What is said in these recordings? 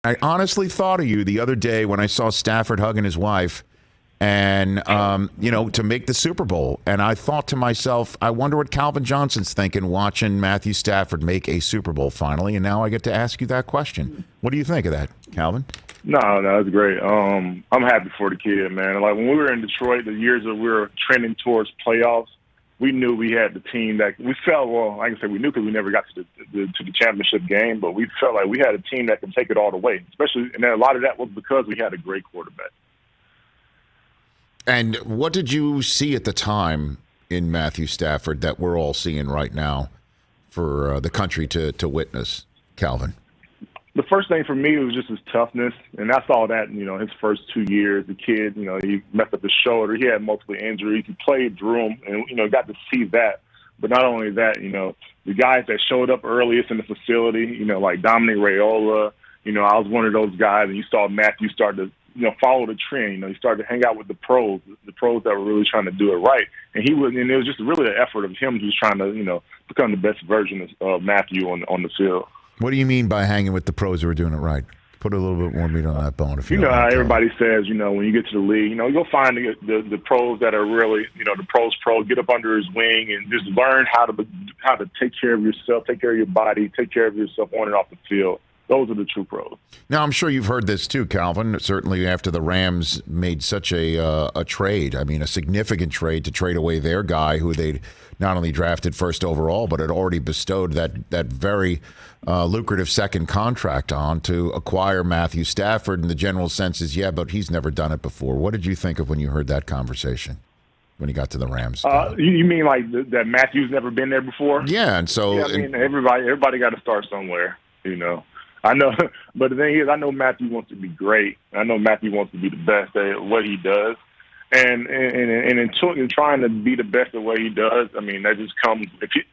I honestly thought of you the other day when I saw Stafford hugging his wife and, to make the Super Bowl. And I thought to myself, I wonder what Calvin Johnson's thinking watching Matthew Stafford make a Super Bowl finally. And now I get to ask you that question. What do you think of that, Calvin? No, that's great. I'm happy for the kid, man. Like when we were in Detroit, the years that we were trending towards playoffs, we knew we had the team that we felt. Well, like I said, we knew because we never got to the championship game, but we felt like we had a team that could take it all the way. Especially, and a lot of that was because we had a great quarterback. And what did you see at the time in Matthew Stafford that we're all seeing right now for the country to witness, Calvin? The first thing for me was just his toughness, and I saw that, his first 2 years. The kid, he messed up his shoulder. He had multiple injuries. He played through them, and, got to see that. But not only that, the guys that showed up earliest in the facility, like Dominic Raiola, I was one of those guys, and you saw Matthew start to, follow the trend. He started to hang out with the pros that were really trying to do it right. And it was just really an effort of him just trying to, become the best version of Matthew on the field. What do you mean by hanging with the pros who are doing it right? Put a little bit more meat on that bone. If you know how everybody says, when you get to the league, you'll find the pros that are really, the pros get up under his wing and just learn how to take care of yourself, take care of your body, take care of yourself on and off the field. Those are the true pros. Now, I'm sure you've heard this too, Calvin, certainly after the Rams made such a trade. I mean, a significant trade to trade away their guy who they'd not only drafted first overall, but had already bestowed that very lucrative second contract on to acquire Matthew Stafford. And the general sense is, yeah, but he's never done it before. What did you think of when you heard that conversation when he got to the Rams? You mean like that Matthew's never been there before? Yeah, and so... Yeah, I mean, everybody got to start somewhere, I know, but the thing is, I know Matthew wants to be great. I know Matthew wants to be the best at what he does. And in trying to be the best at what he does, I mean, that just comes,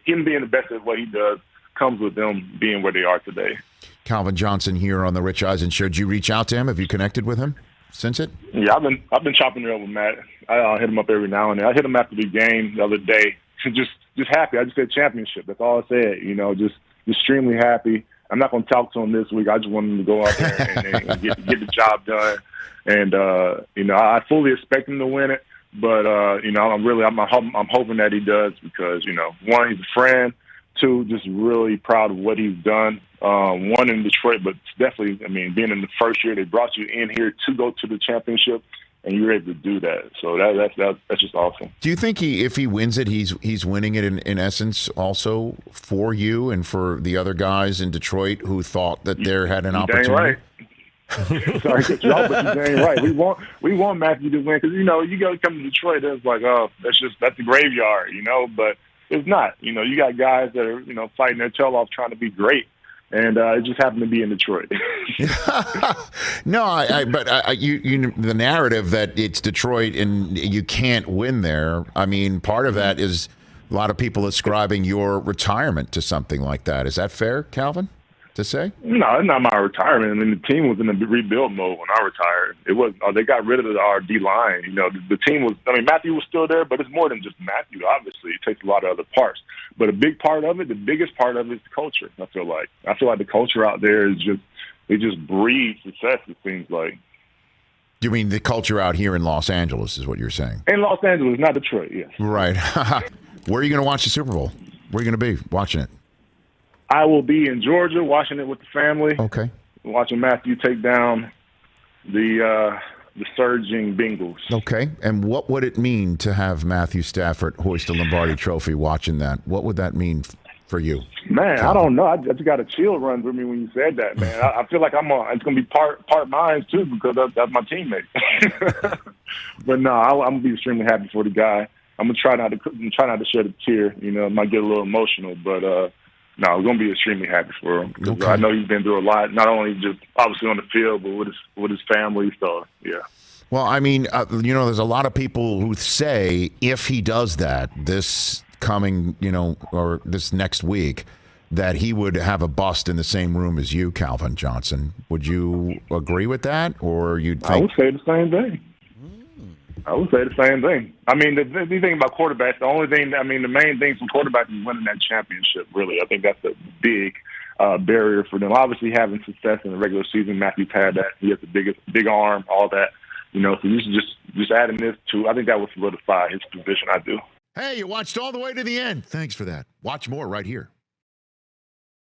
him being the best at what he does comes with them being where they are today. Calvin Johnson here on the Rich Eisen Show. Did you reach out to him? Have you connected with him since it? Yeah, I've been chopping it up with Matt. I hit him up every now and then. I hit him after the game the other day. Just happy. I just said championship. That's all I said. Just extremely happy. I'm not going to talk to him this week. I just want him to go out there and get the job done. And I fully expect him to win it. But I'm hoping that he does because one, he's a friend. Two, just really proud of what he's done. One in Detroit, but definitely, I mean, being in the first year, they brought you in here to go to the championship, and you're able to do that. So that's just awesome. Do you think if he wins it, he's winning it in essence also for you and for the other guys in Detroit who thought that they had an opportunity? Dang right. Sorry to cut you off, but you're dang right. We want Matthew to win because you got to come to Detroit. It's like, oh, that's the graveyard, but it's not. You got guys that are fighting their tail off trying to be great. And it just happened to be in Detroit. No, but the narrative that it's Detroit and you can't win there. I mean, part of that is a lot of people ascribing your retirement to something like that. Is that fair, Calvin, to say? No, it's not my retirement. I mean, the team was in a rebuild mode when I retired. It was they got rid of our D line. The team was. I mean, Matthew was still there, but it's more than just Matthew. Obviously, it takes a lot of other parts. But a big part of it, the biggest part of it, is the culture. I feel like the culture out there is just breeds success. It seems like. You mean the culture out here in Los Angeles is what you're saying? In Los Angeles, not Detroit. Yes. Right. Where are you going to watch the Super Bowl? Where are you going to be watching it? I will be in Georgia watching it with the family. Okay. Watching Matthew take down the surging Bengals. Okay. And what would it mean to have Matthew Stafford hoist a Lombardi Trophy watching that? What would that mean for you? Man, I don't know. I just got a chill run through me when you said that, man. I feel like it's going to be part mine, too, because that's my teammate. But no, I'm going to be extremely happy for the guy. I'm going to try not to shed a tear. It might get a little emotional, but no, I'm going to be extremely happy for him because I know he's been through a lot, not only just obviously on the field, but with his family. So, yeah. Well, I mean, there's a lot of people who say if he does that this coming, or this next week, that he would have a bust in the same room as you, Calvin Johnson. Would you agree with that, or you'd think? I would say the same thing. I would say the same thing. I mean, the thing about quarterbacks, the main thing for quarterbacks is winning that championship, really. I think that's the big. barrier for them. Obviously, having success in the regular season, Matthew's had that. He has the big arm, all that. So you should just adding this to, I think that would solidify his position. I do. Hey, you watched all the way to the end. Thanks for that. Watch more right here.